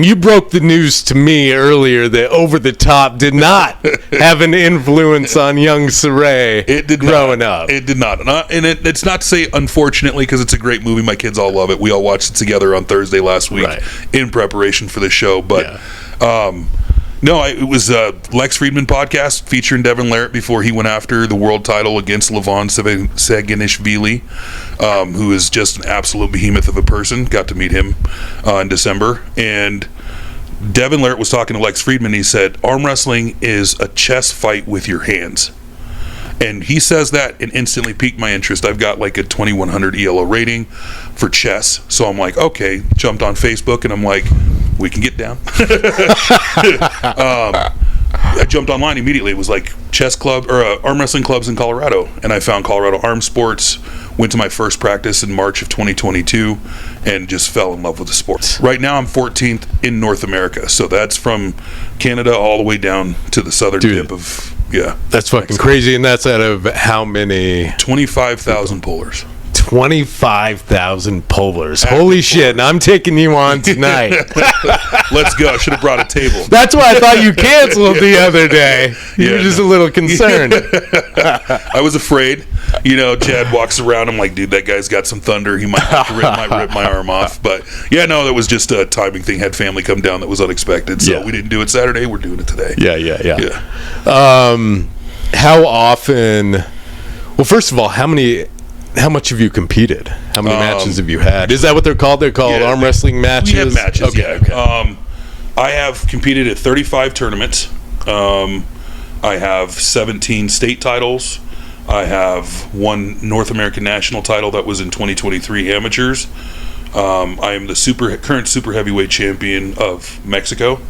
You broke the news to me earlier that Over the Top did not have an influence on young CIRE growing up. It did not. And it's not to say unfortunately, because it's a great movie. My kids all love it. We all watched it together on Thursday last week in preparation for the show. But no, it was a Lex Friedman podcast featuring Devin Larratt before he went after the world title against Levon Saginishvili, who is just an absolute behemoth of a person. Got to meet him in December. And Devin Larratt was talking to Lex Friedman. He said, arm wrestling is a chess fight with your hands. And he says that and instantly piqued my interest. I've got like a 2100 ELO rating for chess. So I'm like, okay, jumped on Facebook and I'm like, we can get down. I jumped online immediately. It was like chess club or arm wrestling clubs in Colorado. And I found Colorado Arm Sports, went to my first practice in March of 2022 and just fell in love with the sport. Right now I'm 14th in North America. So that's from Canada all the way down to the southern tip of... Yeah. That's fucking crazy. And that's out of how many? 25,000 pullers. 25,000 pullers. Holy shit. And I'm taking you on tonight. Let's go. I should have brought a table. That's why I thought you canceled the other day. You were just a little concerned. I was afraid. You know, Chad walks around. I'm like, dude, that guy's got some thunder. He might rip my arm off. But yeah, no, that was just a timing thing. Had family come down that was unexpected. So we didn't do it Saturday. We're doing it today. Yeah. How often? Well, first of all, how much have you competed? How many matches have you had? Is that what they're called? They're called arm wrestling matches? We have matches, okay. I have competed at 35 tournaments. I have 17 state titles. I have one North American national title that was in 2023 amateurs. I am the current super heavyweight champion of Mexico.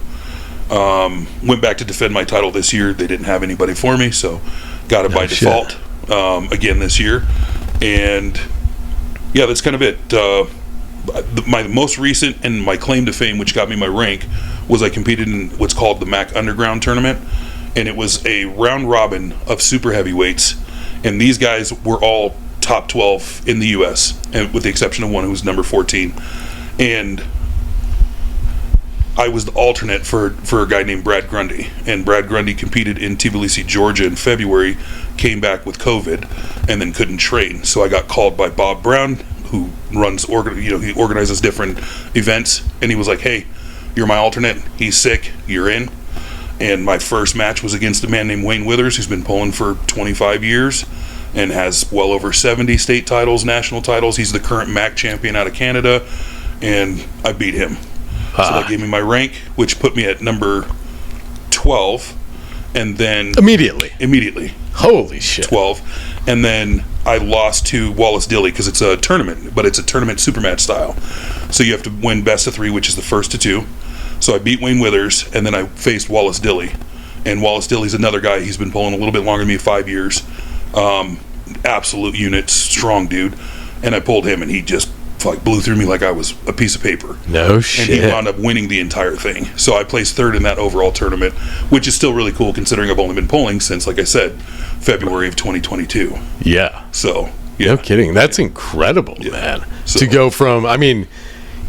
Went back to defend my title this year. They didn't have anybody for me, so got it by default again this year. And yeah, that's kind of it. My most recent and my claim to fame, which got me my rank, was I competed in what's called the MAC Underground Tournament, and it was a round robin of super heavyweights, and these guys were all top 12 in the U.S., and with the exception of one who was number 14. And I was the alternate for a guy named Brad Grundy, and Brad Grundy competed in Tbilisi, Georgia in February, came back with COVID, and then couldn't train. So I got called by Bob Brown, who runs, he organizes different events, and he was like, hey, you're my alternate, he's sick, you're in. And my first match was against a man named Wayne Withers, who's been pulling for 25 years and has well over 70 state titles, national titles. He's the current MAC champion out of Canada, and I beat him. So that gave me my rank, which put me at number 12, and then... Immediately. Holy shit. 12. And then I lost to Wallace Dilly, because it's a tournament, but it's a tournament super match style. So you have to win best of 3, which is the first to 2. So I beat Wayne Withers, and then I faced Wallace Dilly. And Wallace Dilly's another guy. He's been pulling a little bit longer than me, 5 years. Absolute unit, strong dude. And I pulled him, and he just blew through me like I was a piece of paper. No shit. And he wound up winning the entire thing. So I placed 3rd in that overall tournament, which is still really cool considering I've only been pulling since, like I said, February of 2022. Yeah. So, yeah. No kidding. That's incredible, man. So, to go from,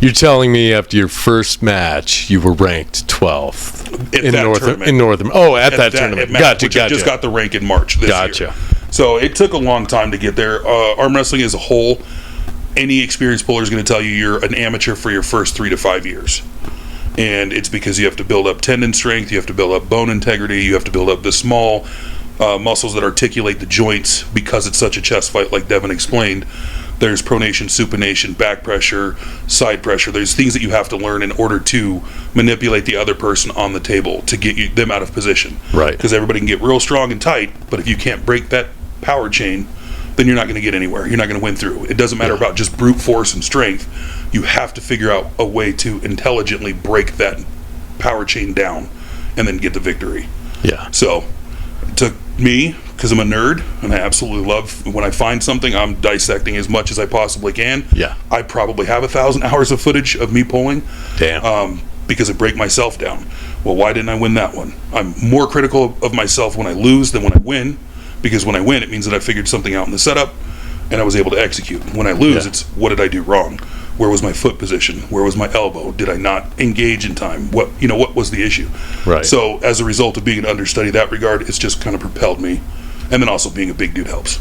you're telling me after your first match, you were ranked 12th in North America. Oh, at that tournament. Gotcha. I just got the rank in March this year. So it took a long time to get there. Arm wrestling as a whole, any experienced puller is going to tell you you're an amateur for your first 3 to 5 years. And it's because you have to build up tendon strength, you have to build up bone integrity, you have to build up the small muscles that articulate the joints, because it's such a chest fight like Devin explained. There's pronation, supination, back pressure, side pressure. There's things that you have to learn in order to manipulate the other person on the table to get them out of position. Right. Because everybody can get real strong and tight, but if you can't break that power chain, then you're not going to get anywhere. You're not going to win through. It doesn't matter about just brute force and strength. You have to figure out a way to intelligently break that power chain down and then get the victory. Yeah. So it took me, because I'm a nerd and I absolutely love, when I find something, I'm dissecting as much as I possibly can. Yeah. I probably have 1,000 hours of footage of me pulling. Damn. Because I break myself down. Well, why didn't I win that one? I'm more critical of myself when I lose than when I win, because when I win, it means that I figured something out in the setup and I was able to execute. When I lose, it's what did I do wrong? Where was my foot position? Where was my elbow? Did I not engage in time? What was the issue? Right. So as a result of being an understudy in that regard, it's just kind of propelled me. And then also being a big dude helps.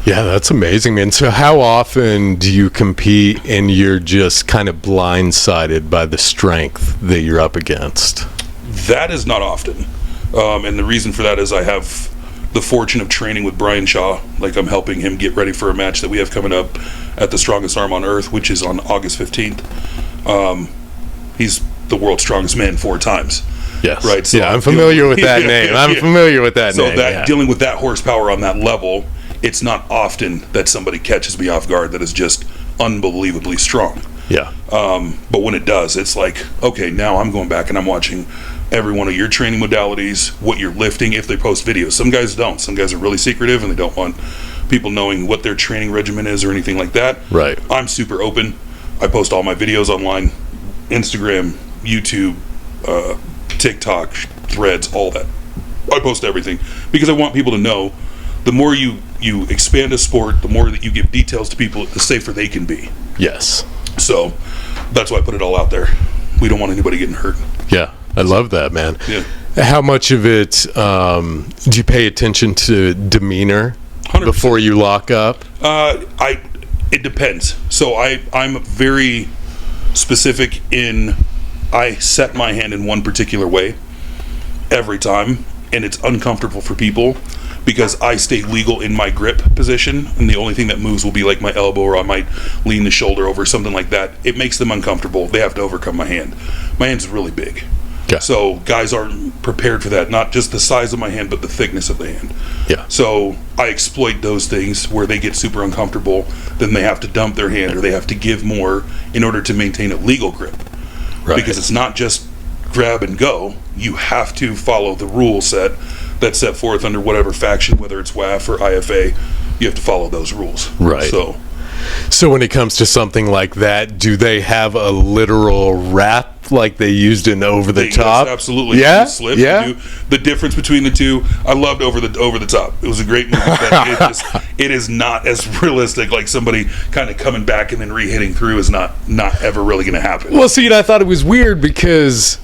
Yeah, that's amazing, man. So how often do you compete and you're just kind of blindsided by the strength that you're up against? That is not often. And the reason for that is I have the fortune of training with Brian Shaw. Like, I'm helping him get ready for a match that we have coming up at the Strongest Arm on Earth, which is on August 15th. He's the world's strongest man 4 times. Yes. Right. So yeah, I'm familiar with that name. I'm familiar with that name. So dealing with that horsepower on that level, it's not often that somebody catches me off guard that is just unbelievably strong. Yeah. But when it does, it's like, okay, now I'm going back and I'm watching every one of your training modalities, what you're lifting, if they post videos. Some guys don't. Some guys are really secretive and they don't want people knowing what their training regimen is or anything like that. Right. I'm super open. I post all my videos online, Instagram, YouTube, TikTok, Threads, all that. I post everything because I want people to know the more you expand a sport, the more that you give details to people, the safer they can be. Yes. So that's why I put it all out there. We don't want anybody getting hurt. Yeah, I love that, man. Yeah. How much of it do you pay attention to demeanor 100%. Before you lock up? It depends. So I'm very specific in I set my hand in one particular way every time, and it's uncomfortable for people because I stay legal in my grip position, and the only thing that moves will be like my elbow, or I might lean the shoulder over, something like that. It makes them uncomfortable. They have to overcome my hand. My hand's really big. Okay. So guys aren't prepared for that, not just the size of my hand, but the thickness of the hand. Yeah. So I exploit those things where they get super uncomfortable, then they have to dump their hand or they have to give more in order to maintain a legal grip. Right. Because it's not just grab and go. You have to follow the rule set that's set forth under whatever faction, whether it's WAF or IFA. You have to follow those rules. Right. So when it comes to something like that, do they have a literal wrap like they used in Over the Top? Yes, absolutely. Yeah. Slip, Yeah. The difference between the two, I loved Over the Top. It was a great movie, but it is not as realistic. Like somebody kind of coming back and then re-hitting through is not ever really going to happen. Well, see, I thought it was weird because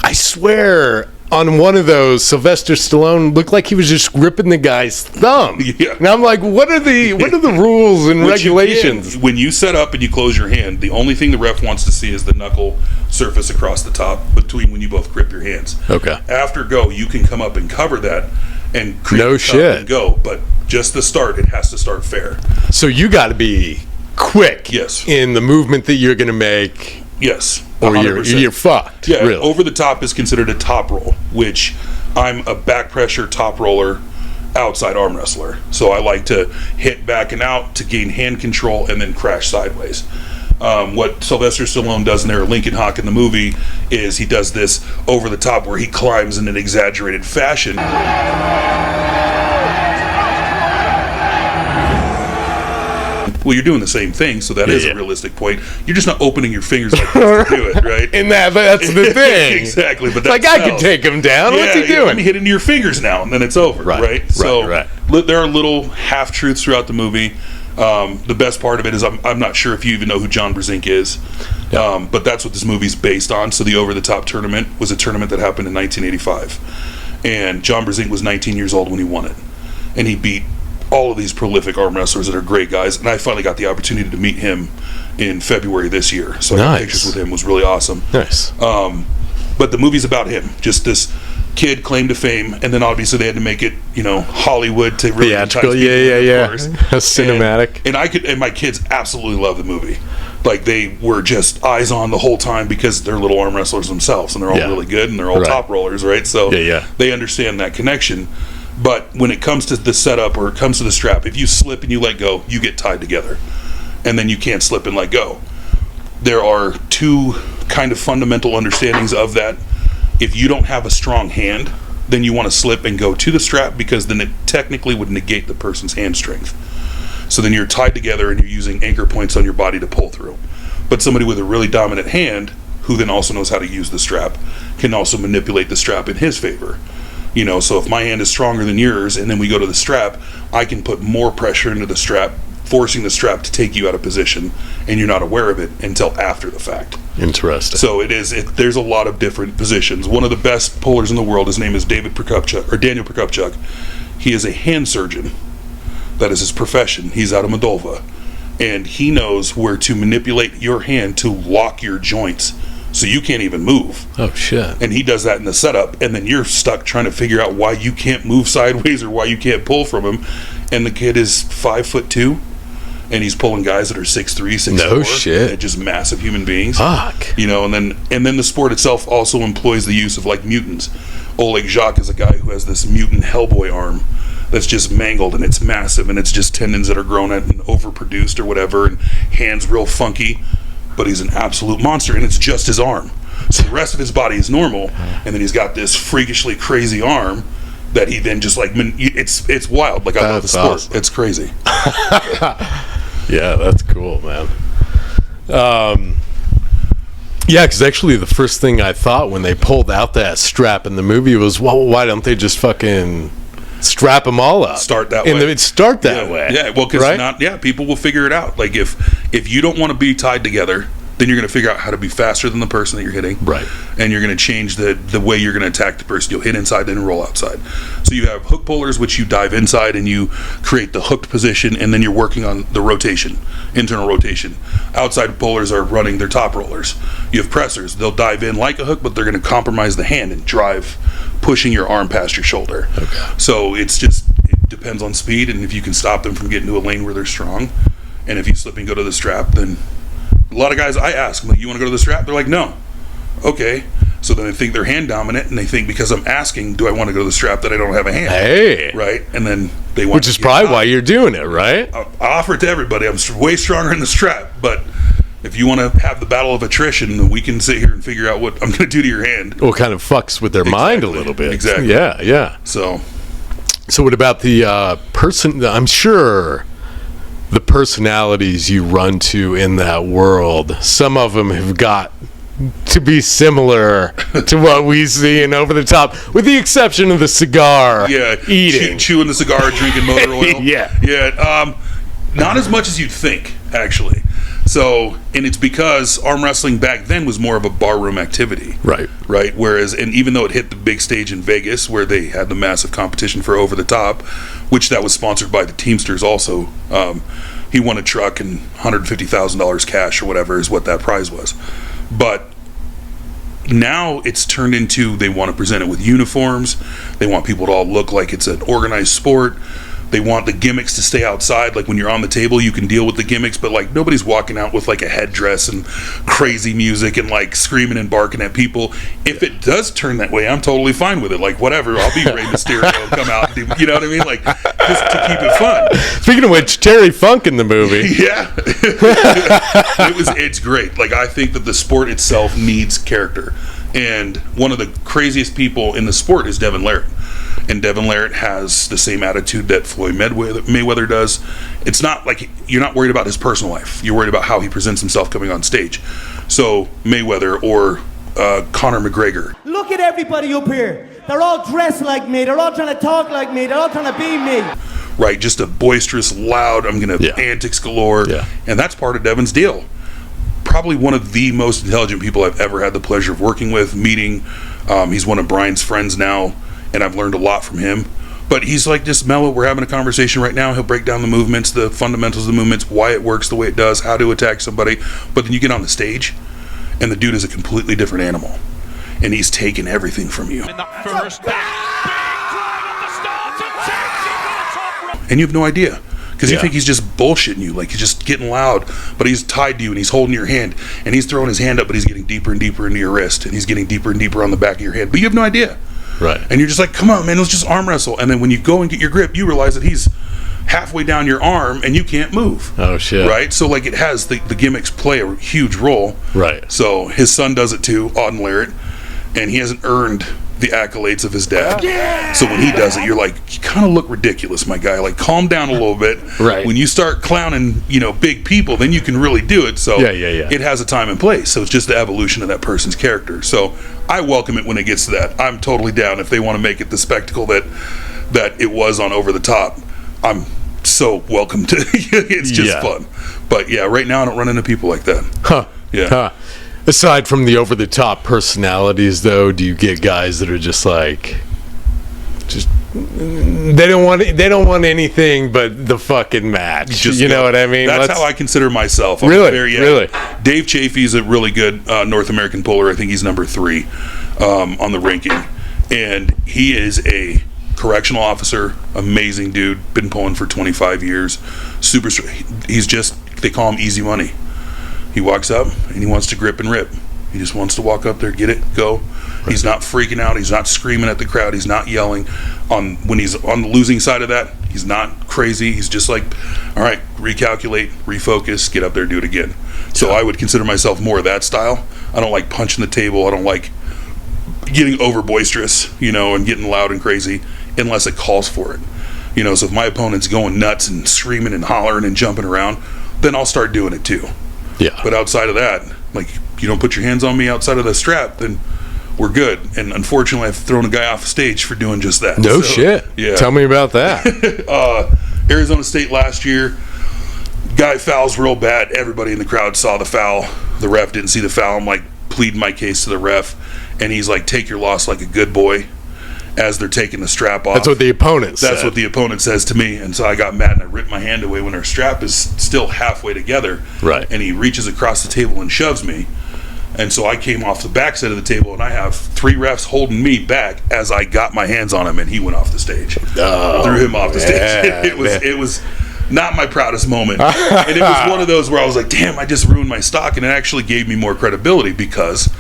I swear on one of those, Sylvester Stallone looked like he was just gripping the guy's thumb. Yeah. And I'm like, what are the rules and regulations? When you set up and you close your hand, the only thing the ref wants to see is the knuckle surface across the top between when you both grip your hands. Okay. After go, you can come up and cover that and create No a cup shit. and go. But just the start, it has to start fair. So you got to be quick. Yes. In the movement that you're going to make. Yes. Or 100%. you're fucked. Yeah, really. Over the Top is considered a top roll, which I'm a back pressure top roller, outside arm wrestler. So I like to hit back and out to gain hand control and then crash sideways. What Sylvester Stallone does in there, Lincoln Hawk in the movie, is he does this over the top where he climbs in an exaggerated fashion. Well, you're doing the same thing, so that is a realistic point. You're just not opening your fingers like this to do it, right? And that's the thing. Exactly. But like, I could take him down. What's he doing? Let me hit into your fingers now, and then it's over, right? So there are little half-truths throughout the movie. The best part of it is I'm not sure if you even know who John Brzezinski is, but that's what this movie's based on. So the Over the Top tournament was a tournament that happened in 1985. And John Brzezinski was 19 years old when he won it. And he beat all of these prolific arm wrestlers that are great guys, and I finally got the opportunity to meet him in February this year. So I got pictures with him. It was really awesome. Nice. But the movie's about him, just this kid claim to fame, and then obviously they had to make it, Hollywood to really theatrical. entice people, Yeah. of course. Cinematic. And my kids absolutely love the movie. Like, they were just eyes on the whole time because they're little arm wrestlers themselves, and they're all really good, and they're all top rollers, right? So they understand that connection. But when it comes to the setup or it comes to the strap, if you slip and you let go, you get tied together. And then you can't slip and let go. There are two kind of fundamental understandings of that. If you don't have a strong hand, then you want to slip and go to the strap, because then it technically would negate the person's hand strength. So then you're tied together and you're using anchor points on your body to pull through. But somebody with a really dominant hand, who then also knows how to use the strap, can also manipulate the strap in his favor. So if my hand is stronger than yours and then we go to the strap, I can put more pressure into the strap forcing the strap to take you out of position, and you're not aware of it until after the fact. Interesting. So there's a lot of different positions. One of the best pullers in the world, his name is Daniel Prokopchuk. He is a hand surgeon. That is his profession. He's out of Moldova. And he knows where to manipulate your hand to lock your joints so you can't even move. Oh, shit. And he does that in the setup, and then you're stuck trying to figure out why you can't move sideways or why you can't pull from him. And the kid is 5'2", and he's pulling guys that are 6'3", 6'4". No shit. And just massive human beings. Fuck. You know, and then the sport itself also employs the use of like mutants. Oleg Jacques is a guy who has this mutant Hellboy arm that's just mangled, and it's massive, and it's just tendons that are grown at and overproduced or whatever, and hands real funky, but he's an absolute monster, and it's just his arm. So the rest of his body is normal, and then he's got this freakishly crazy arm that he then just like, it's wild. Like, I love the sport. Awesome. It's crazy. Yeah, that's cool, man. Yeah, because actually the first thing I thought when they pulled out that strap in the movie was, well, why don't they just fucking strap them all up? Start that way. Start that way. Yeah, well, because people will figure it out. Like, if you don't want to be tied together, then you're going to figure out how to be faster than the person that you're hitting. Right. And you're going to change the way you're going to attack the person. You'll hit inside, then roll outside. So you have hook pullers, which you dive inside and you create the hooked position, and then you're working on the rotation, internal rotation. Outside pullers are running their top rollers. You have pressers. They'll dive in like a hook, but they're going to compromise the hand and drive, pushing your arm past your shoulder. Okay. So it depends on speed, and if you can stop them from getting to a lane where they're strong. And if you slip and go to the strap, then a lot of guys, I ask them, like, you want to go to the strap? They're like, no. Okay. So then they think they're hand dominant, and they think because I'm asking, do I want to go to the strap, that I don't have a hand? Hey. Right? And then they want Which is probably why you're doing it, right? I offer it to everybody. I'm way stronger in the strap, but if you want to have the battle of attrition, we can sit here and figure out what I'm going to do to your hand. Well, kind of fucks with their mind a little bit. Exactly. Yeah. So what about the person? I'm sure the personalities you run to in that world, some of them have got to be similar to what we see in Over the Top, with the exception of the cigar eating. Chewing the cigar, drinking motor oil. Yeah. Not as much as you'd think, actually. So, and it's because arm wrestling back then was more of a barroom activity. Right. Whereas, and even though it hit the big stage in Vegas, where they had the massive competition for Over the Top, which that was sponsored by the Teamsters also, he won a truck and $150,000 cash or whatever is what that prize was. But now it's turned into, they want to present it with uniforms. They want people to all look like it's an organized sport. They want the gimmicks to stay outside. Like when you're on the table, you can deal with the gimmicks, but like nobody's walking out with like a headdress and crazy music and like screaming and barking at people. If it does turn that way, I'm totally fine with it. Like whatever, I'll be Rey Mysterio and come out and do, you know what I mean? Like just to keep it fun. Speaking of which, Terry Funk in the movie. Yeah. It's great. Like I think that the sport itself needs character. And one of the craziest people in the sport is Devin Larratt. And Devin Larratt has the same attitude that Floyd Mayweather does. It's not like you're not worried about his personal life. You're worried about how he presents himself coming on stage. So Mayweather or Conor McGregor. Look at everybody up here. They're all dressed like me. They're all trying to talk like me. They're all trying to be me. Right, just a boisterous, loud, antics galore. Yeah. And that's part of Devin's deal. Probably one of the most intelligent people I've ever had the pleasure of working with, meeting. He's one of Brian's friends now, and I've learned a lot from him. But he's like just mellow. We're having a conversation right now. He'll break down the movements, the fundamentals of the movements, why it works the way it does, how to attack somebody. But then you get on the stage, and the dude is a completely different animal. And he's taking everything from you. And you have no idea. Because you think he's just bullshitting you, like he's just getting loud, but he's tied to you and he's holding your hand and he's throwing his hand up, but he's getting deeper and deeper into your wrist and he's getting deeper and deeper on the back of your hand, but you have no idea. Right. And you're just like, come on, man, let's just arm wrestle. And then when you go and get your grip, you realize that he's halfway down your arm and you can't move. Oh, shit. Right? So, like, it has the gimmicks play a huge role. Right. So his son does it too, Auden Larratt, and he hasn't earned the accolades of his dad. Yeah. So when he does it, you're like, you kind of look ridiculous, my guy. Like, calm down a little bit. Right. When you start clowning, big people, then you can really do it. So yeah. It has a time and place. So it's just the evolution of that person's character. So I welcome it when it gets to that. I'm totally down if they want to make it the spectacle that it was on Over the Top. I'm so welcome to it's just fun. But yeah, right now I don't run into people like that. Aside from the over-the-top personalities, though, do you get guys that are just like, they don't want anything but the fucking match? You know what I mean? That's how I consider myself. Really? Dave Chafee's a really good North American puller. I think he's number 3 on the ranking, and he is a correctional officer, amazing dude, been pulling for 25 years, super straight. He's just, they call him easy money. He walks up and he wants to grip and rip. He just wants to walk up there, get it, go. Right. He's not freaking out, he's not screaming at the crowd, he's not yelling. When he's on the losing side of that, he's not crazy. He's just like, all right, recalculate, refocus, get up there, do it again. So I would consider myself more of that style. I don't like punching the table, I don't like getting over boisterous, and getting loud and crazy unless it calls for it. So if my opponent's going nuts and screaming and hollering and jumping around, then I'll start doing it too. Yeah. But outside of that, like, you don't put your hands on me outside of the strap, then we're good. And unfortunately, I've thrown a guy off the stage for doing just that. No shit. Yeah. Tell me about that. Arizona State last year, guy fouls real bad. Everybody in the crowd saw the foul. The ref didn't see the foul. I'm like pleading my case to the ref, and he's like, take your loss like a good boy, as they're taking the strap off. That's what the opponent said. That's what the opponent says to me. And so I got mad and I ripped my hand away when our strap is still halfway together. Right. And he reaches across the table and shoves me. And so I came off the backside of the table, and I have 3 refs holding me back as I got my hands on him, and he went off the stage. Threw him off the stage. It was not my proudest moment. And it was one of those where I was like, damn, I just ruined my stock. And it actually gave me more credibility because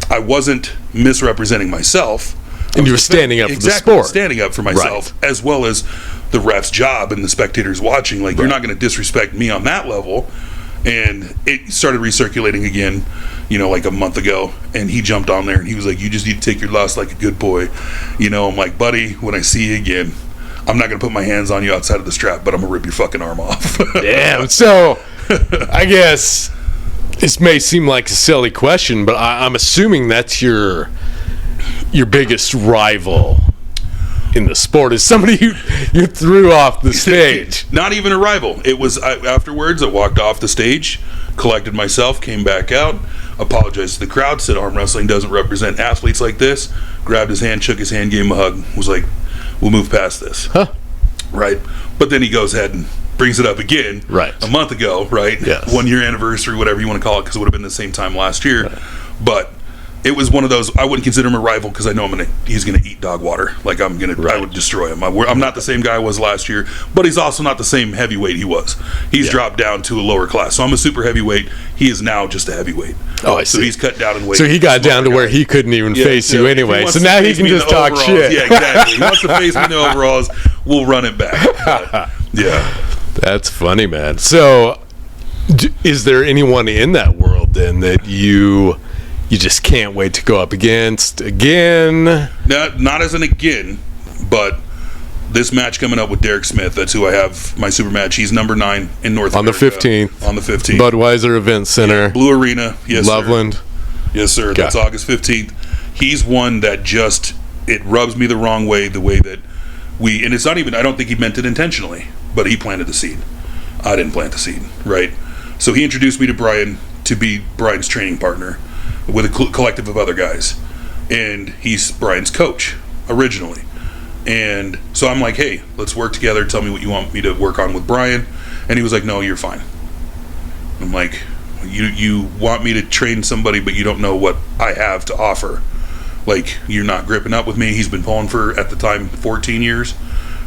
I wasn't misrepresenting myself. And you were standing up for the sport. Standing up for myself, right, as well as the ref's job and the spectators watching. Like, you're not going to disrespect me on that level. And it started recirculating again, like a month ago. And he jumped on there and he was like, you just need to take your loss like a good boy. I'm like, buddy, when I see you again, I'm not going to put my hands on you outside of the strap, but I'm going to rip your fucking arm off. Damn. So, I guess this may seem like a silly question, but I'm assuming that's your biggest rival in the sport is somebody you threw off the stage. Not even a rival. It was afterwards. I walked off the stage, collected myself, came back out, apologized to the crowd, said arm wrestling doesn't represent athletes like this, grabbed his hand, shook his hand, gave him a hug, was like, we'll move past this. Right? But then he goes ahead and brings it up again, right, a month ago, right? Yes. 1 year anniversary, whatever you want to call it, because it would have been the same time last year. Right. But it was one of those, I wouldn't consider him a rival because I know he's going to eat dog water. Like, I would destroy him. I'm not the same guy I was last year, but he's also not the same heavyweight he was. He's dropped down to a lower class. So I'm a super heavyweight. He is now just a heavyweight. Oh, I see. So he's cut down in weight. So he got down to where he couldn't even face you anyway. So now he can just talk shit. Yeah, exactly. He wants to face me in the overalls. We'll run it back. But, yeah. That's funny, man. So is there anyone in that world then that you just can't wait to go up against again? Not as an again, but this match coming up with Derek Smith, that's who I have my super match. He's number 9 in North America. On the 15th. Budweiser Event Center. Yeah, Blue Arena. Yes, Loveland. Sir. Yes, sir. That's August 15th. He's one that just, it rubs me the wrong way, the way that and it's not even, I don't think he meant it intentionally, but he planted the seed. I didn't plant the seed, right? So he introduced me to Brian to be Brian's training partner with a collective of other guys, and he's Brian's coach originally. And so I'm like, hey, let's work together, tell me what you want me to work on with Brian. And he was like, no, you're fine. I'm like, you want me to train somebody, but you don't know what I have to offer. Like, you're not gripping up with me. He's been pulling for, at the time, 14 years,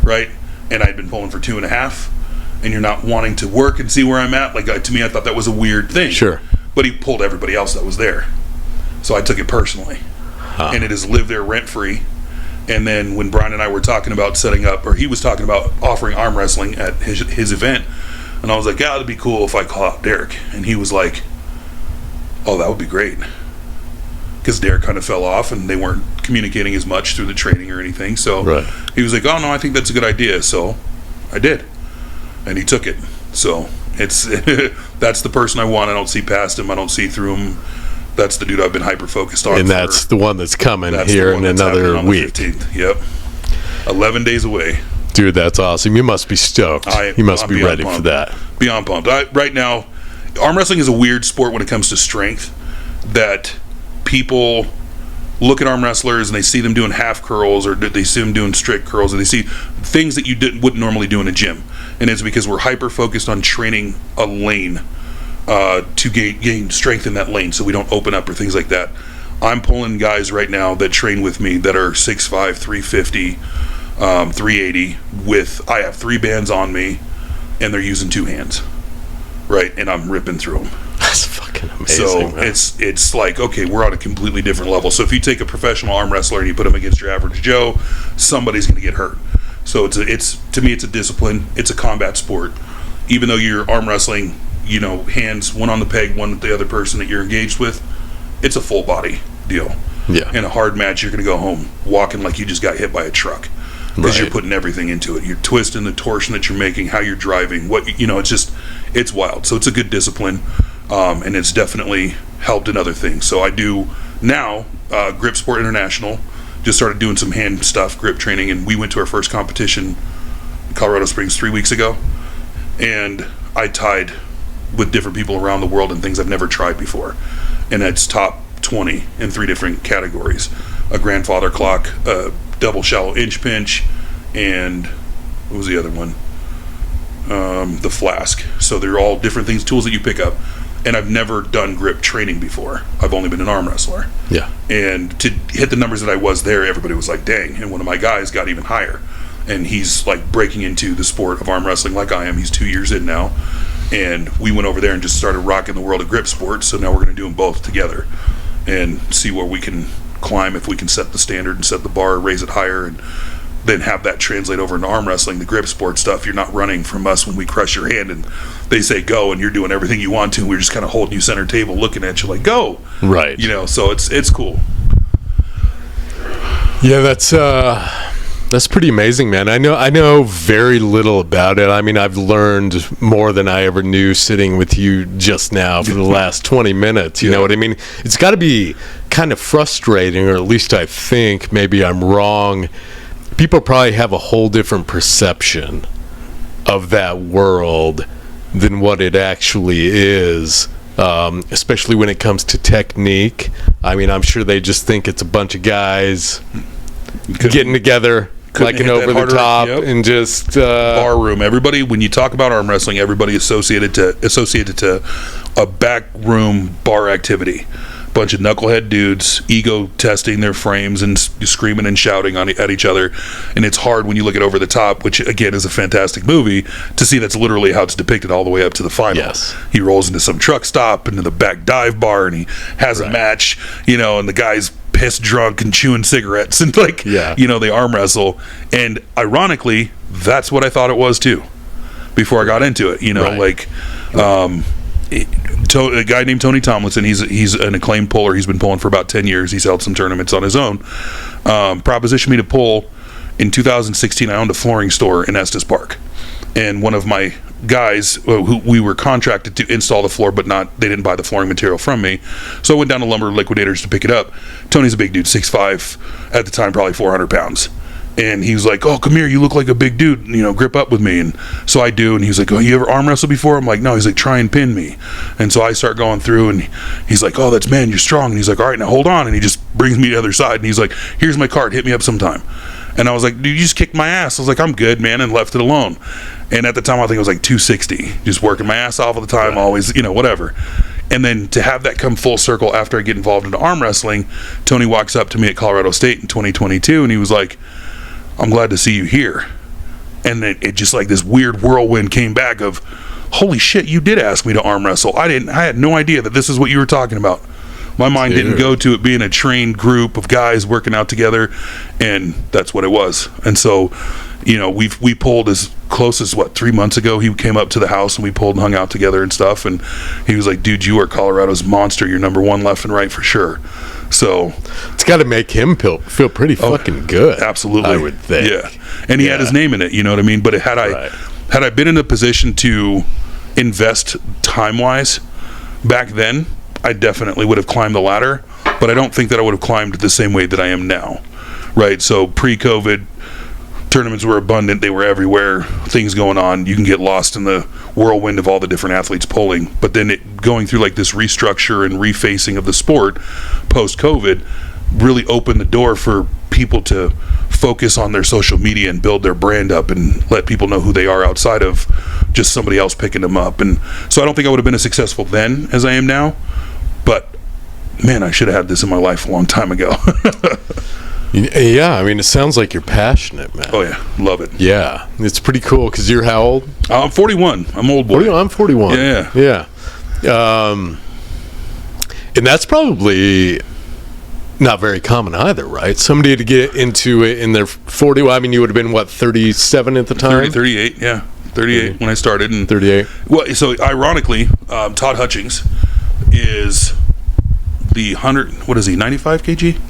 right? And I'd been pulling for 2.5, and you're not wanting to work and see where I'm at. Like, to me, I thought that was a weird thing. Sure. But he pulled everybody else that was there. So I took it personally. And it has lived there rent-free. And then when Brian and I were talking about setting up, or he was talking about offering arm wrestling at his event, and I was like, yeah, it'd be cool if I call out Derek. And he was like, oh, that would be great. Because Derek kind of fell off and they weren't communicating as much through the training or anything. So he was like, oh, no, I think that's a good idea. So I did. And he took it. So it's that's the person I want. I don't see past him. I don't see through him. That's the dude I've been hyper-focused on. And that's the one that's coming here in another week. 15th. Yep. 11 days away. Dude, that's awesome. You must be stoked. You must be ready for that. Beyond pumped. Right now, arm wrestling is a weird sport when it comes to strength, that people look at arm wrestlers and they see them doing half curls, or they see them doing strict curls, and they see things that you wouldn't normally do in a gym. And it's because we're hyper focused on training a lane to gain strength in that lane, so we don't open up or things like that. I'm pulling guys right now that train with me that are 6'5", 350, 380. I have 3 bands on me, and they're using 2 hands, right? And I'm ripping through them. That's fucking amazing. So man. it's like, okay, we're on a completely different level. So if you take a professional arm wrestler and you put him against your average Joe, somebody's going to get hurt. So it's to me, it's a discipline. It's a combat sport. Even though you're arm wrestling, hands one on the peg, one with the other person that you're engaged with, it's a full body deal. Yeah. In a hard match, you're going to go home walking like you just got hit by a truck, because you're putting everything into it. You're twisting the torsion that you're making, how you're driving, it's wild. So it's a good discipline, and it's definitely helped in other things. So I do now Grip Sport International. Just started doing some hand stuff, grip training, and we went to our first competition in Colorado Springs 3 weeks ago, and I tied with different people around the world and things I've never tried before, and it's top 20 in 3 different categories: a grandfather clock, a double shallow inch pinch, and what was the other one? The flask. So they're all different things, tools that you pick up. And I've never done grip training before. I've only been an arm wrestler. Yeah. And to hit the numbers that I was there, everybody was like, dang. And one of my guys got even higher. And he's like breaking into the sport of arm wrestling like I am. He's 2 years in now. And we went over there and just started rocking the world of grip sports. So now we're going to do them both together and see where we can climb, if we can set the standard and set the bar, raise it higher, and then have that translate over into arm wrestling, the grip sport stuff. You're not running from us when we crush your hand and they say go, and you're doing everything you want to. We're just kind of holding you center table, looking at you like go. Right. So it's cool. Yeah, that's pretty amazing, man. I know very little about it. I mean, I've learned more than I ever knew sitting with you just now for the last 20 minutes. You know what I mean? It's got to be kind of frustrating, or at least I think, maybe I'm wrong. People probably have a whole different perception of that world than what it actually is, especially when it comes to technique. I mean, I'm sure they just think it's a bunch of guys getting together, like an over the top, and just bar room. Everybody, when you talk about arm wrestling, everybody associated to a back room bar activity. Bunch of knucklehead dudes ego testing their frames and screaming and shouting at each other, and it's hard when you look at Over the Top, which again is a fantastic movie, to see that's literally how it's depicted all the way up to the final. Yes. He rolls into some truck stop, into the back dive bar, and he has a match, and the guy's pissed drunk and chewing cigarettes, and they arm wrestle. And ironically, that's what I thought it was too before I got into it. A guy named Tony Tomlinson, he's an acclaimed puller. He's been pulling for about 10 years. He's held some tournaments on his own. Propositioned me to pull in 2016. I owned a flooring store in Estes Park, and one of my guys who we were contracted to install the floor, but they didn't buy the flooring material from me, so I went down to Lumber Liquidators to pick it up. Tony's a big dude, 6'5", at the time probably 400 pounds. And he was like, oh, come here, you look like a big dude, grip up with me. And so I do, and he's like, oh, you ever arm wrestle before? I'm like, no. He's like, try and pin me. And so I start going through, and he's like, oh, you're strong. And he's like, all right, now hold on. And he just brings me to the other side, and he's like, here's my card, hit me up sometime. And I was like, dude, you just kicked my ass. I was like, I'm good, man, and left it alone. And at the time, I think it was like 260, just working my ass off all the time, always, whatever. And then to have that come full circle after I get involved into arm wrestling, Tony walks up to me at Colorado State in 2022, and he was like, I'm glad to see you here. And it just like this weird whirlwind came back of, holy shit, you did ask me to arm wrestle. I had no idea that this is what you were talking about. My mind didn't go to it being a trained group of guys working out together, and that's what it was. And so, we pulled as close as 3 months ago. He came up to the house and we pulled and hung out together and stuff, and he was like, dude, you are Colorado's monster. You're number one left and right for sure. So it's got to make him feel pretty fucking good. Absolutely, I would think. Yeah, and he had his name in it. You know what I mean? But had I been in a position to invest time wise back then, I definitely would have climbed the ladder. But I don't think that I would have climbed the same way that I am now. Right. So pre-COVID, Tournaments were abundant. They were everywhere. Things going on. You can get lost in the whirlwind of all the different athletes pulling. But then going through like this restructure and refacing of the sport post-COVID really opened the door for people to focus on their social media and build their brand up and let people know who they are outside of just somebody else picking them up. And so I don't think I would have been as successful then as I am now. But, man, I should have had this in my life a long time ago. Yeah, I mean, it sounds like you're passionate, man. Oh, yeah. Love it. Yeah. It's pretty cool because you're how old? I'm 41. I'm old boy. 41? I'm 41. Yeah. And that's probably not very common either, right? Somebody to get into it in their 40, well, I mean, you would have been, what, 37 at the time? 38, yeah. 38 when I started. And 38. Well, so ironically, Todd Hutchings is the 95 kg?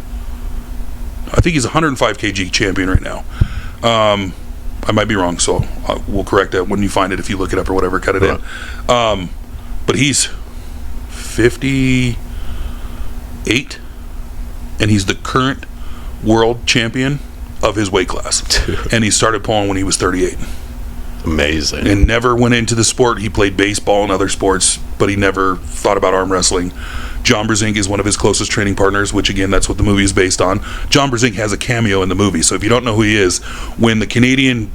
I think he's a 105 kg champion right now. I might be wrong, so we'll correct that when you find it, if you look it up or whatever, cut it in. But he's 58, and he's the current world champion of his weight class. Dude. And he started pulling when he was 38. Amazing. And never went into the sport. He played baseball and other sports, but he never thought about arm wrestling. John Brzenk is one of his closest training partners, which again, that's what the movie is based on. John Brzenk has a cameo in the movie, so if you don't know who he is, when the Canadian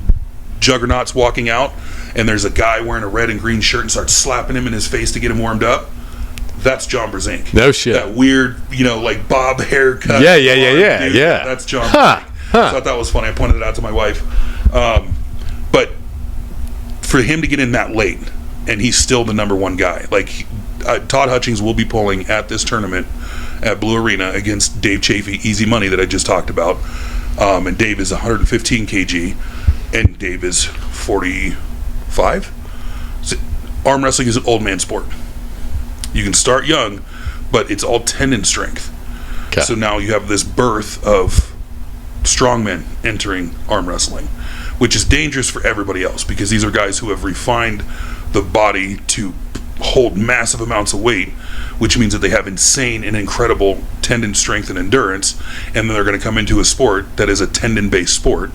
juggernaut's walking out and there's a guy wearing a red and green shirt and starts slapping him in his face to get him warmed up, that's John Brzenk. No shit. That weird, like bob haircut. Yeah. Dude, that's John Brzenk. So I thought that was funny. I pointed it out to my wife. But for him to get in that late, and he's still the number one guy. Like, Todd Hutchings will be pulling at this tournament at Blue Arena against Dave Chafee, Easy Money, that I just talked about. And Dave is 115 kg, and Dave is 45. So arm wrestling is an old man sport. You can start young, but it's all tendon strength. Okay. So now you have this birth of strongmen entering arm wrestling, which is dangerous for everybody else because these are guys who have refined the body to hold massive amounts of weight, which means that they have insane and incredible tendon strength and endurance, and then they're going to come into a sport that is a tendon-based sport.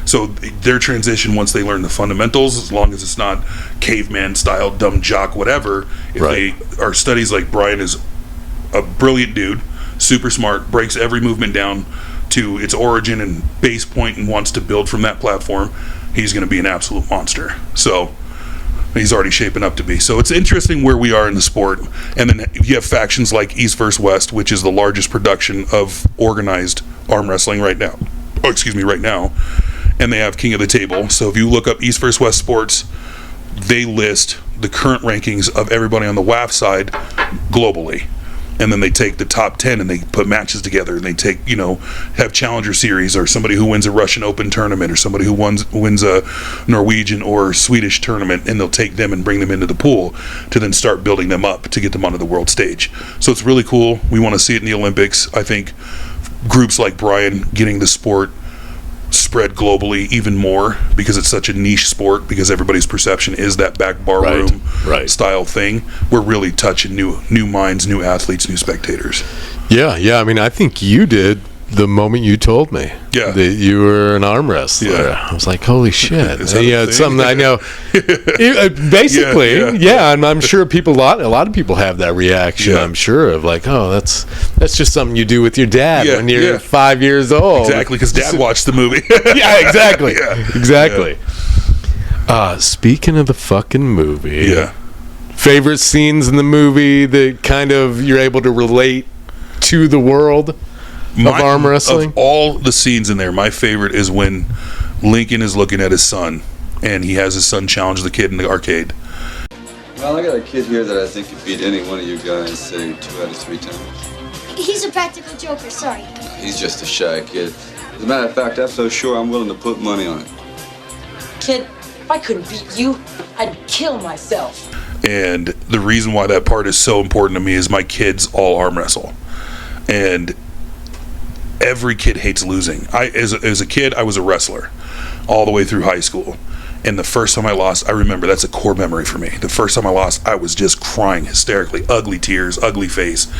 So their transition, once they learn the fundamentals, as long as it's not caveman style, dumb jock, whatever, if they are studies like Brian is a brilliant dude, super smart, breaks every movement down to its origin and base point and wants to build from that platform, he's going to be an absolute monster. So he's already shaping up to be. So it's interesting where we are in the sport. And then you have factions like East vs. West, which is the largest production of organized arm wrestling right now. Right now. And they have King of the Table. So if you look up East vs. West Sports, they list the current rankings of everybody on the WAF side globally. And then they take the top 10 and they put matches together, and they take, have Challenger Series, or somebody who wins a Russian Open tournament, or somebody who wins a Norwegian or Swedish tournament, and they'll take them and bring them into the pool to then start building them up to get them onto the world stage. So it's really cool. We want to see it in the Olympics. I think groups like Brian getting the sport spread globally even more because it's such a niche sport, because everybody's perception is that back bar room style thing. We're really touching new minds, new athletes, new spectators. Yeah. I mean, I think you did the moment you told me that you were an arm wrestler. Yeah. I was like, holy shit. It's something I know. Basically, and I'm sure a lot of people have that reaction, I'm sure, of like, oh, that's just something you do with your dad when you're 5 years old. Exactly, because dad watched the movie. Exactly. Speaking of the fucking movie, favorite scenes in the movie that kind of you're able to relate to the world of arm wrestling? Of all the scenes in there, my favorite is when Lincoln is looking at his son, and he has his son challenge the kid in the arcade. Well, I got a kid here that I think could beat any one of you guys, say 2 out of 3 times. He's a practical joker, sorry. He's just a shy kid. As a matter of fact, I'm so sure I'm willing to put money on it. Kid, if I couldn't beat you, I'd kill myself. And the reason why that part is so important to me is my kids all arm wrestle. And every kid hates losing. As a kid, I was a wrestler all the way through high school. And the first time I lost, I remember, that's a core memory for me. The first time I lost, I was just crying hysterically, ugly tears, ugly face.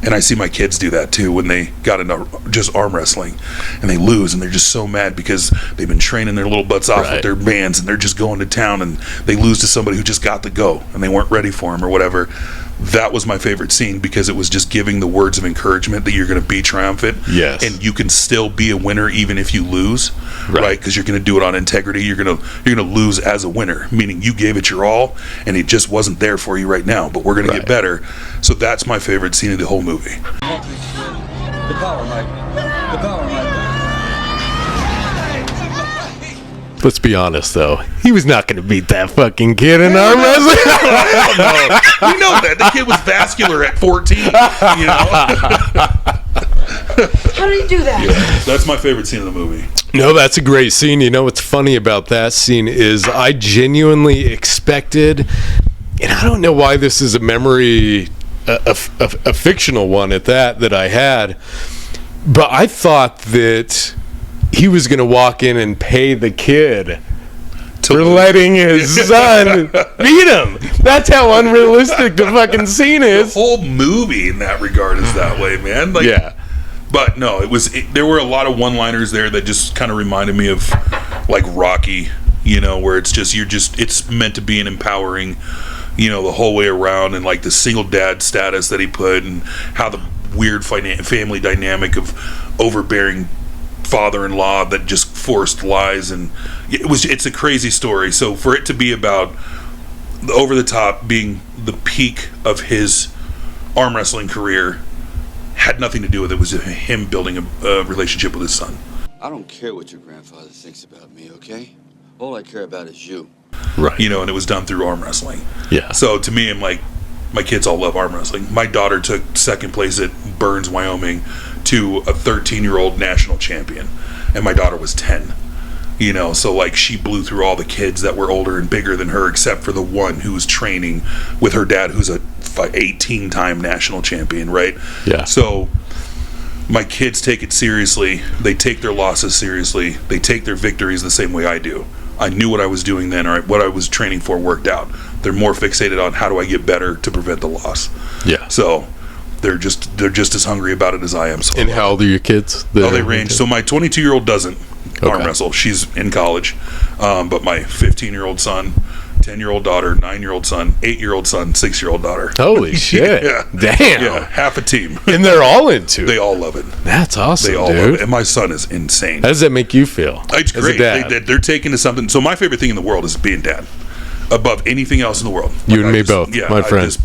And I see my kids do that too when they got into just arm wrestling and they lose, and they're just so mad because they've been training their little butts off with their bands, and they're just going to town, and they lose to somebody who just got to go and they weren't ready for him or whatever. That was my favorite scene because it was just giving the words of encouragement that you're going to be triumphant. Yes. And you can still be a winner even if you lose, right? Because you're going to do it on integrity. You're going to lose as a winner, meaning you gave it your all and it just wasn't there for you right now, but we're going to get better. So that's my favorite scene of the whole movie. The power, Mike. The power, Mike. Let's be honest, though. He was not going to beat that fucking kid in arm wrestling. We know that. The kid was vascular at 14, you know? How did he do that? Yeah, that's my favorite scene of the movie. No, that's a great scene. You know what's funny about that scene is I genuinely expected, and I don't know why this is a memory, a fictional one at that I had, but I thought that he was going to walk in and pay the kid for letting his son beat him. That's how unrealistic the fucking scene is. The whole movie in that regard is that way, man. Like, yeah. But no, there were a lot of one-liners there that just kind of reminded me of like Rocky, you know, where it's meant to be an empowering, you know, the whole way around, and like the single dad status that he put, and how the weird family dynamic of overbearing father-in-law that just forced lies, and it's a crazy story. So for it to be about the over the top being the peak of his arm wrestling career had nothing to do with it. It was him building a relationship with his son. I don't care what your grandfather thinks about me, okay? All I care about is you. Right. You know, and it was done through arm wrestling. Yeah. So to me, I'm like, my kids all love arm wrestling. My daughter took second place at Burns, Wyoming, to a 13-year-old national champion, and my daughter was 10. You know, so like she blew through all the kids that were older and bigger than her, except for the one who was training with her dad, who's a 18-time national champion, right? Yeah. So my kids take it seriously. They take their losses seriously. They take their victories the same way I do. I knew what I was doing then, or what I was training for worked out. They're more fixated on how do I get better to prevent the loss. Yeah. So they're just as hungry about it as I am. So And how old are your kids? they range. So my 22-year-old doesn't arm wrestle. She's in college. But my 15-year-old son, 10-year-old daughter, 9-year-old son, 8-year-old son, 6-year-old daughter. Holy shit. Yeah. Damn. Yeah, half a team. And they're all into it. They all love it. That's awesome, They all dude. love it. And my son is insane. How does that make you feel? It's as a great. dad? They're taking to something. So my favorite thing in the world is being dad, above anything else in the world. You and me both, my friend.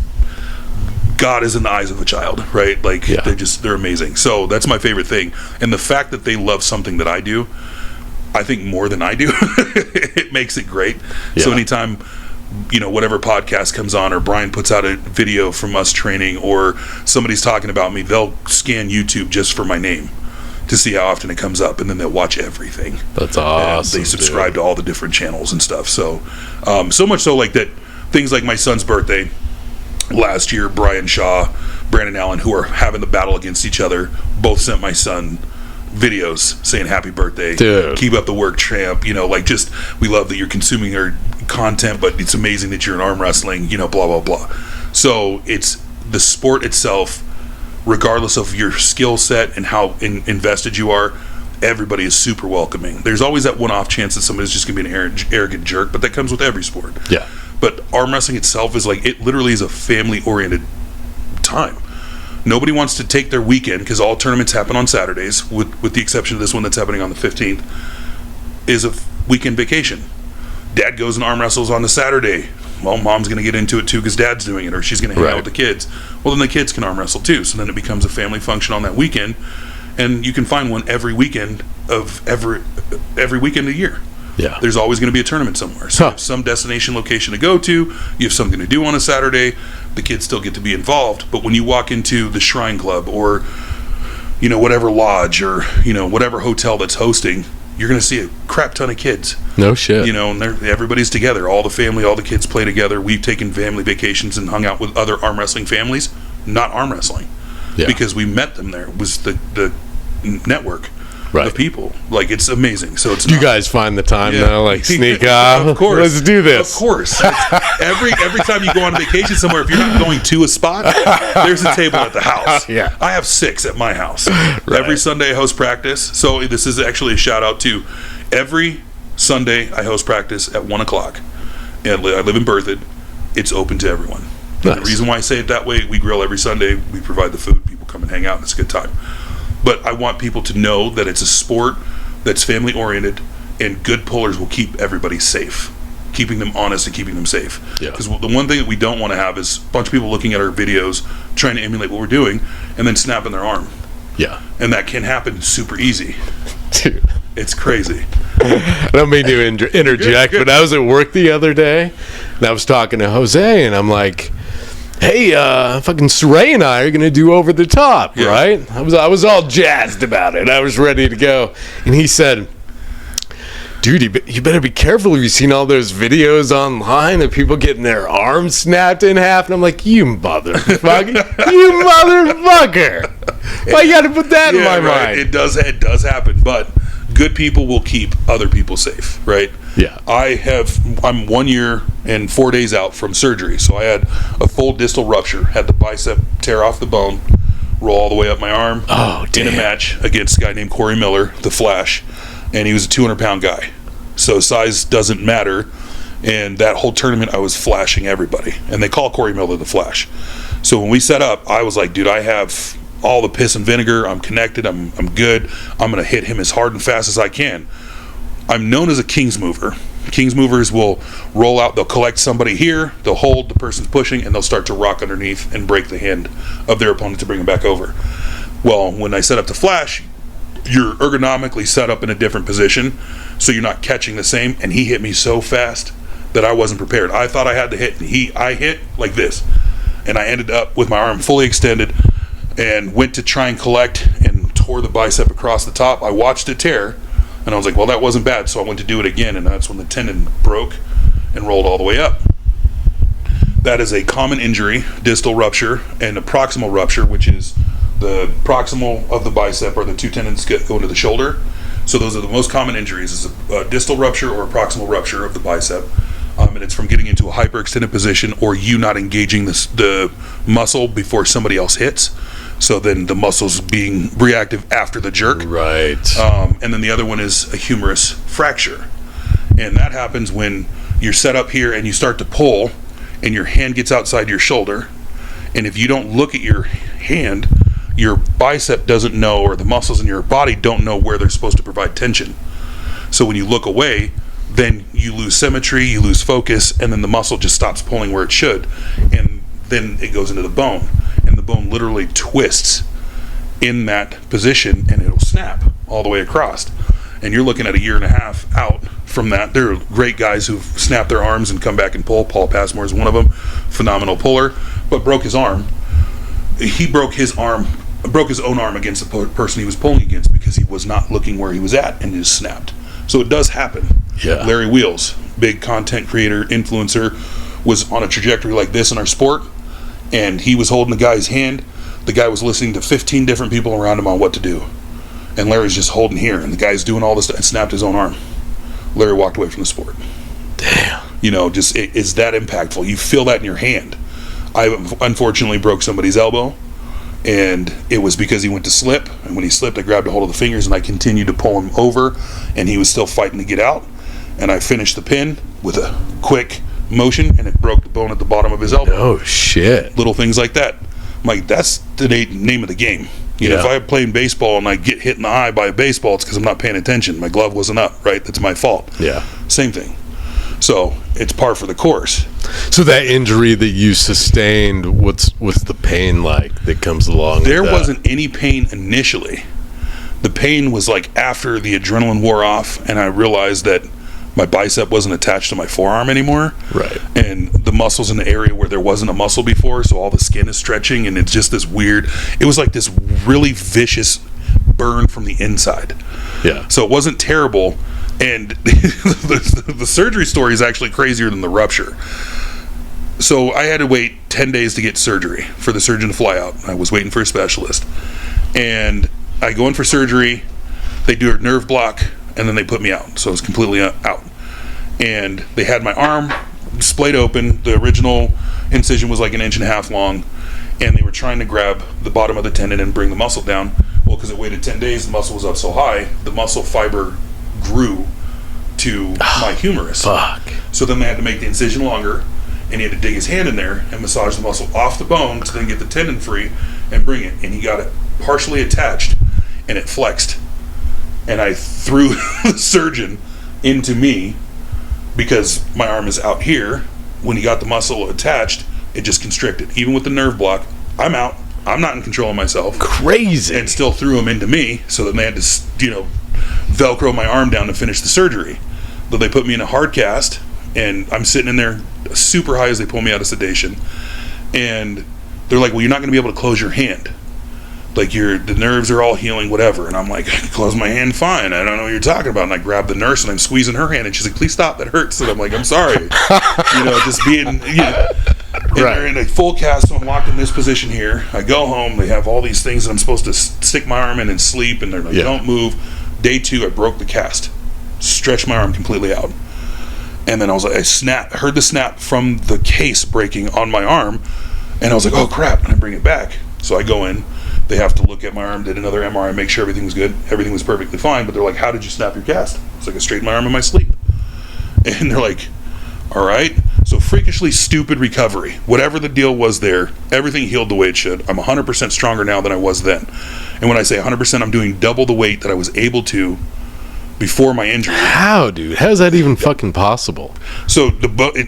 God is in the eyes of a child, right? Like they're amazing. So that's my favorite thing. And the fact that they love something that I do, I think more than I do, it makes it great. Yeah. So anytime, you know, whatever podcast comes on, or Brian puts out a video from us training, or somebody's talking about me, they'll scan YouTube just for my name to see how often it comes up, and then they'll watch everything. That's awesome. And they subscribe to all the different channels and stuff. So, so much so like that, things like my son's birthday last year, Brian Shaw, Brandon Allen, who are having the battle against each other, both sent my son videos saying happy birthday, dude, keep up the work, champ, you know, like, just, we love that you're consuming our content, but it's amazing that you're in arm wrestling, you know, blah blah blah. So it's the sport itself, regardless of your skill set and how invested you are, everybody is super welcoming. There's always that one-off chance that somebody's just gonna be an arrogant jerk, but that comes with every sport. Yeah. But arm wrestling itself is like, it literally is a family-oriented time. Nobody wants to take their weekend, because all tournaments happen on Saturdays, with the exception of this one that's happening on the 15th, is a weekend vacation. Dad goes and arm wrestles on the Saturday. Well, mom's going to get into it too because dad's doing it, or she's going to hang out with the kids. Well, then the kids can arm wrestle too. So then it becomes a family function on that weekend, and you can find one every weekend of every weekend a year. Yeah. There's always going to be a tournament somewhere. So you have some destination location to go to. You have something to do on a Saturday. The kids still get to be involved. But when you walk into the Shrine Club, or, you know, whatever lodge, or, you know, whatever hotel that's hosting, you're going to see a crap ton of kids. No shit. You know, and everybody's together. All the family, all the kids play together. We've taken family vacations and hung out with other arm wrestling families, not arm wrestling. Yeah. Because we met them there. It was the network. Right. of people. Like, it's amazing. So it's Do you not- guys find the time Yeah. now, like sneak off? Of course. Let's do this. Of course. Every time you go on vacation somewhere, if you're not going to a spot, there's a table at the house. Yeah. I have 6 at my house. Every Sunday I host practice. So this is actually a shout out to every Sunday I host practice at 1 o'clock. And I live in Berthoud. It's open to everyone. Nice. The reason why I say it that way, we grill every Sunday. We provide the food. People come and hang out. And it's a good time. But I want people to know that it's a sport that's family oriented, and good pullers will keep everybody safe, keeping them honest and keeping them safe. Yeah. Because the one thing that we don't want to have is a bunch of people looking at our videos, trying to emulate what we're doing, and then snapping their arm. Yeah. And that can happen super easy. Dude. It's crazy. I don't mean to interject, Good. but I was at work the other day, and I was talking to Jose, and I'm like, hey, fucking Saray and I are going to do Over the Top, Yeah. right? I was all jazzed about it. I was ready to go. And he said, dude, you better be careful. Have you seen all those videos online of people getting their arms snapped in half? And I'm like, you motherfucker. You motherfucker. Why you got to put that in my mind? It does happen, but good people will keep other people safe, right? Yeah. I'm 1 year and 4 days out from surgery, so I had a full distal rupture, had the bicep tear off the bone, roll all the way up my arm. Oh, in a damn. match against a guy named Corey Miller, the Flash, and he was a 200-pound guy, so size doesn't matter. And that whole tournament, I was flashing everybody, and they call Corey Miller the Flash. So when we set up, I was like, dude, I have all the piss and vinegar. I'm connected. I'm good. I'm going to hit him as hard and fast as I can. I'm known as a King's mover. King's movers will roll out. They'll collect somebody here. They'll hold the person's pushing, and they'll start to rock underneath and break the hand of their opponent to bring him back over. Well, when I set up to flash, you're ergonomically set up in a different position, so you're not catching the same. And he hit me so fast that I wasn't prepared. I thought I had to hit, and I hit like this, and I ended up with my arm fully extended and went to try and collect and tore the bicep across the top. I watched it tear, and I was like, well, that wasn't bad, so I went to do it again, and that's when the tendon broke and rolled all the way up. That is a common injury, distal rupture, and a proximal rupture, which is the proximal of the bicep, or the two tendons go into the shoulder. So those are the most common injuries, is a distal rupture or a proximal rupture of the bicep. And it's from getting into a hyperextended position, or you not engaging the muscle before somebody else hits. So then the muscle's being reactive after the jerk. Right. And then the other one is a humerus fracture. And that happens when you're set up here and you start to pull, and your hand gets outside your shoulder. And if you don't look at your hand, your bicep doesn't know, or the muscles in your body don't know where they're supposed to provide tension. So when you look away, then you lose symmetry, you lose focus, and then the muscle just stops pulling where it should. And then it goes into the bone. And the bone literally twists in that position, and it'll snap all the way across. And you're looking at a year and a half out from that. There are great guys who've snapped their arms and come back and pull. Paul Passmore is one of them. Phenomenal puller, but broke his arm. He broke his own arm against the person he was pulling against, because he was not looking where he was at, and just snapped. So it does happen. Yeah. Larry Wheels, big content creator, influencer, was on a trajectory like this in our sport, and he was holding the guy's hand. The guy was listening to 15 different people around him on what to do, and Larry's just holding here, and the guy's doing all this stuff and snapped his own arm. Larry walked away from the sport. Damn. You know, just it's that impactful. You feel that in your hand. I unfortunately broke somebody's elbow, and it was because he went to slip, and when he slipped, I grabbed a hold of the fingers and I continued to pull him over, and he was still fighting to get out, and I finished the pin with a quick motion, and it broke the bone at the bottom of his elbow. Oh, shit. Little things like that. I'm like, that's the name of the game. You know, Yeah. if I'm playing baseball and I get hit in the eye by a baseball, it's because I'm not paying attention. My glove wasn't up, right? That's my fault. Yeah. Same thing. So it's par for the course. So that injury that you sustained, what's the pain like that comes along There with that? wasn't any pain initially. The pain was like after the adrenaline wore off, and I realized that my bicep wasn't attached to my forearm anymore. Right. And the muscles in the area where there wasn't a muscle before, so all the skin is stretching, and it's just this weird, it was like this really vicious burn from the inside. Yeah. So it wasn't terrible, and the surgery story is actually crazier than the rupture. So I had to wait 10 days to get surgery for the surgeon to fly out. I was waiting for a specialist, and I go in for surgery. They do a nerve block, and then they put me out. So I was completely out. And they had my arm splayed open. The original incision was like 1.5 inches long, and they were trying to grab the bottom of the tendon and bring the muscle down. Well, because it waited 10 days, the muscle was up so high, the muscle fiber grew to my humerus. Fuck. So then they had to make the incision longer, and he had to dig his hand in there and massage the muscle off the bone to then get the tendon free and bring it. And he got it partially attached, and it flexed. And I threw the surgeon into me because my arm is out here. When he got the muscle attached, it just constricted. Even with the nerve block, I'm out. I'm not in control of myself. Crazy. And still threw him into me, so then they had to, Velcro my arm down to finish the surgery. But they put me in a hard cast, and I'm sitting in there super high as they pull me out of sedation. And they're like, well, you're not going to be able to close your hand. Like, the nerves are all healing, whatever. And I'm like, I can close my hand fine. I don't know what you're talking about. And I grab the nurse, and I'm squeezing her hand, and she's like, please stop, that hurts. And I'm like, I'm sorry. Just being, and they're in a full cast, so I'm locked in this position here. I go home, they have all these things that I'm supposed to stick my arm in and sleep, and they're like, don't move. Day 2, I broke the cast. Stretched my arm completely out. And then I was like, heard the snap from the case breaking on my arm, and I was like, oh crap, and I bring it back. So I go in, they have to look at my arm, did another MRI, make sure everything was good. Everything was perfectly fine, but they're like, how did you snap your cast? It's like, I straightened my arm in my sleep. And they're like, all right. So freakishly stupid recovery. Whatever the deal was there, everything healed the way it should. I'm 100% stronger now than I was then. And when I say 100%, I'm doing double the weight that I was able to before my injury. How, dude? How is that even fucking possible? So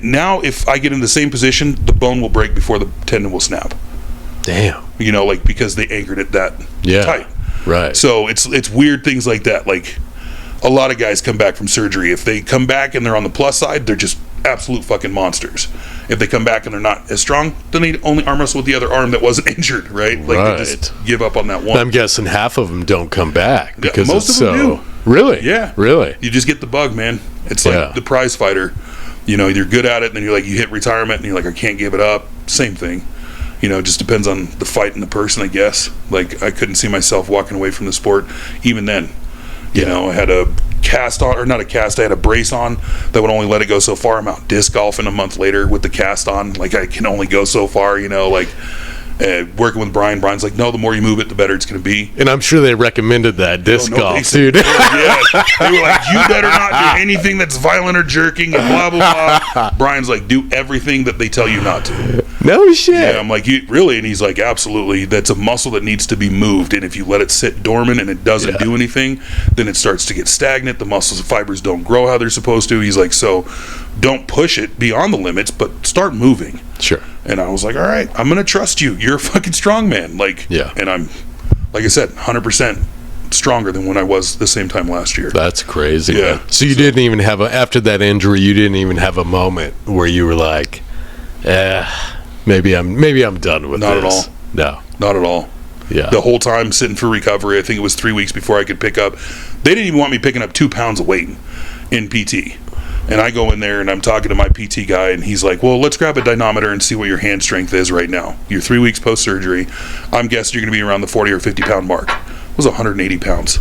now if I get in the same position, the bone will break before the tendon will snap. Damn. Because they anchored it that tight. Right. So it's weird things like that. Like, a lot of guys come back from surgery. If they come back and they're on the plus side, they're just absolute fucking monsters. If they come back and they're not as strong, then they only arm wrestle with the other arm that wasn't injured, right? Like, they just give up on that one. I'm guessing half of them don't come back because most it's of them do. Really? Yeah. Really? You just get the bug, man. It's like the prize fighter. You're good at it, and then you're like, you hit retirement, and you're like, I can't give it up. Same thing. It just depends on the fight and the person, I guess. Like, I couldn't see myself walking away from the sport even then. I had a cast on, or not a cast, I had a brace on that would only let it go so far. I'm out disc golfing a month later with the cast on. Like, I can only go so far, working with Brian's like, no, the more you move it, the better it's going to be. And I'm sure they recommended that disc golf, dude. Yeah. They were like, you better not do anything that's violent or jerking and blah, blah, blah. Brian's like, do everything that they tell you not to. No shit. Yeah, I'm like, really? And he's like, absolutely. That's a muscle that needs to be moved. And if you let it sit dormant and it doesn't do anything, then it starts to get stagnant. The muscles fibers don't grow how they're supposed to. He's like, so don't push it beyond the limits, but start moving. Sure. And I was like, all right, I'm going to trust you. You're a fucking strong man. And I'm, like I said, 100% stronger than when I was the same time last year. That's crazy. Yeah. Man. So you didn't even have after that injury, you didn't even have a moment where you were like, maybe I'm done with Not this. at all. No. Not at all. Yeah. The whole time sitting for recovery, I think it was 3 weeks before I could pick up. They didn't even want me picking up 2 pounds of weight in PT. And I go in there and I'm talking to my PT guy, and he's like, well, let's grab a dynamometer and see what your hand strength is right now. You're 3 weeks post-surgery. I'm guessing you're going to be around the 40 or 50 pound mark. It was 180 pounds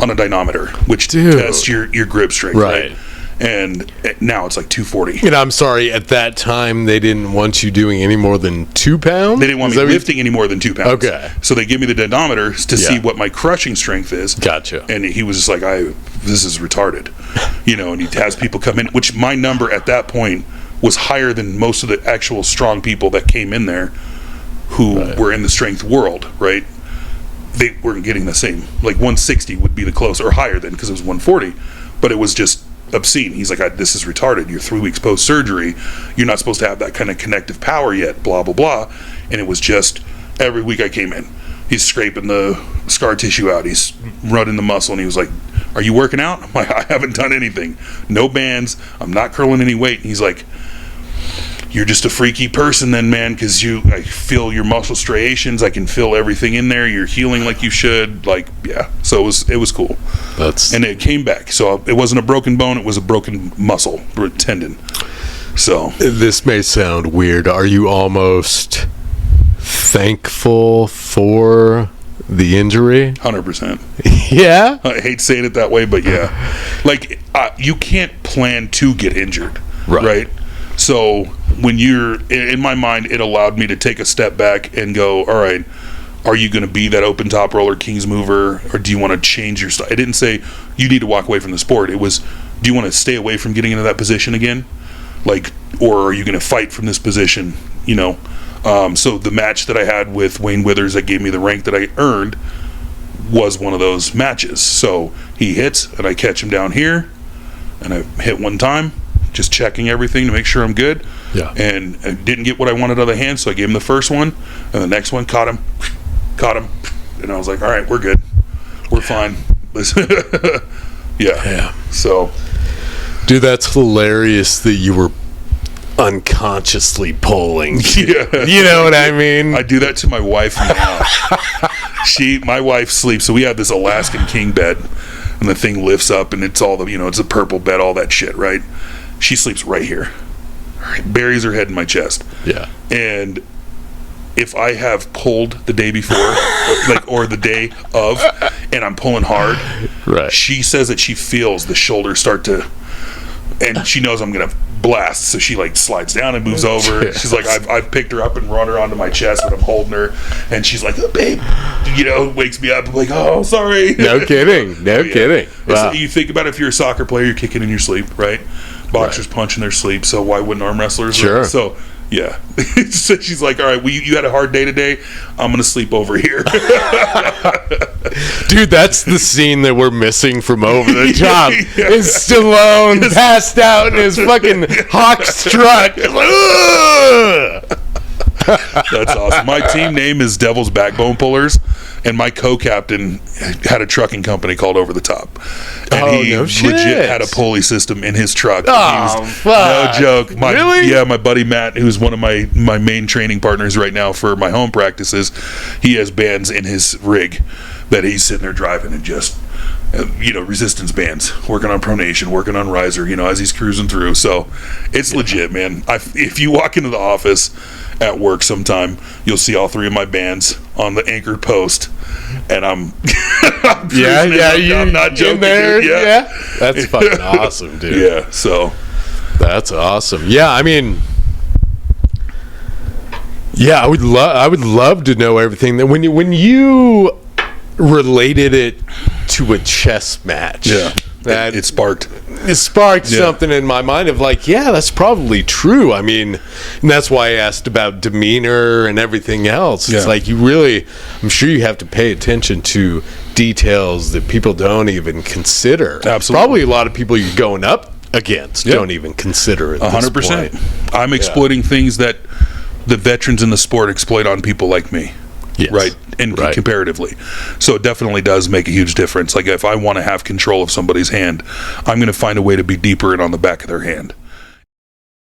on a dynamometer, which tests your grip strength. Right. And now it's like 240. And I'm sorry, at that time, they didn't want you doing any more than 2 pounds? They didn't want me lifting any more than 2 pounds. Okay. So they give me the dynamometer to see what my crushing strength is. Gotcha. And he was just like, this is retarded. And he has people come in, which my number at that point was higher than most of the actual strong people that came in there who were in the strength world, right? They weren't getting the same. Like 160 would be the close, or higher than, because it was 140. But it was just obscene. He's like, this is retarded. You're 3 weeks post-surgery. You're not supposed to have that kind of connective power yet, blah, blah, blah. And it was just every week I came in, he's scraping the scar tissue out. He's running the muscle. And he was like, are you working out? I'm like, I haven't done anything. No bands. I'm not curling any weight. And he's like, you're just a freaky person then, man, because I feel your muscle striations. I can feel everything in there. You're healing like you should. So it was cool. And it came back. So it wasn't a broken bone. It was a broken muscle, tendon. So this may sound weird. Are you almost thankful for the injury? 100%. Yeah? I hate saying it that way, but yeah. Like, you can't plan to get injured, right? So when you're, in my mind, it allowed me to take a step back and go, all right, are you going to be that open top roller King's mover, or do you want to change your style? I didn't say you need to walk away from the sport. It was, do you want to stay away from getting into that position again? Like, or are you going to fight from this position, you know? So the match that I had with Wayne Withers that gave me the rank that I earned was one of those matches. So he hits, and I catch him down here, and I hit one time, just checking everything to make sure I'm good. Yeah. And I didn't get what I wanted out of the hand, so I gave him the first one, and the next one, caught him, and I was like, all right, we're good. We're fine. Yeah. So. Dude, that's hilarious that you were unconsciously pulling. Yeah. You know what I mean? I do that to my wife now. My wife sleeps, so we have this Alaskan king bed, and the thing lifts up, and it's all the, it's a purple bed, all that shit, right? She sleeps right here. Buries her head in my chest. Yeah. And if I have pulled the day before, or the day of, and I'm pulling hard, right, she says that she feels the shoulders start to, and she knows I'm gonna blast, so she like slides down and moves over. Yes. She's like, I've picked her up and run her onto my chest when I'm holding her, and she's like, oh, babe, wakes me up. I'm like, oh, sorry. No kidding. No kidding. Wow. You think about it, if you're a soccer player, you're kicking in your sleep, right? Boxers punch in their sleep, so why wouldn't arm wrestlers? Sure. Right? So yeah. So she's like, all right, you had a hard day today, I'm gonna sleep over here. Dude, that's the scene that we're missing from Over the Top. Yeah. Is Stallone passed out in his fucking Hawk's truck. That's awesome. My team name is Devil's Backbone Pullers, and my co-captain had a trucking company called Over the Top, and he legit had a pulley system in his truck. Oh, fuck. No joke. Really? Yeah, my buddy Matt, who's one of my main training partners right now for my home practices, he has bands in his rig that he's sitting there driving, and just resistance bands, working on pronation, working on riser, as he's cruising through. So it's legit, man. If you walk into the office at work sometime, you'll see all three of my bands on the anchored post, and I'm I'm not joking. There, dude. Yeah. That's fucking awesome, dude. Yeah, so that's awesome. Yeah, I mean, yeah, I would love to know everything that when you related it to a chess match. Yeah. That it sparked something in my mind of like, yeah, that's probably true. I mean, and that's why I asked about demeanor and everything else. It's like I'm sure you have to pay attention to details that people don't even consider. Absolutely. Probably a lot of people you're going up against don't even consider it. 100%. I'm exploiting things that the veterans in the sport exploit on people like me. Yes. Right, and comparatively, so it definitely does make a huge difference. Like if I want to have control of somebody's hand, I'm going to find a way to be deeper and on the back of their hand.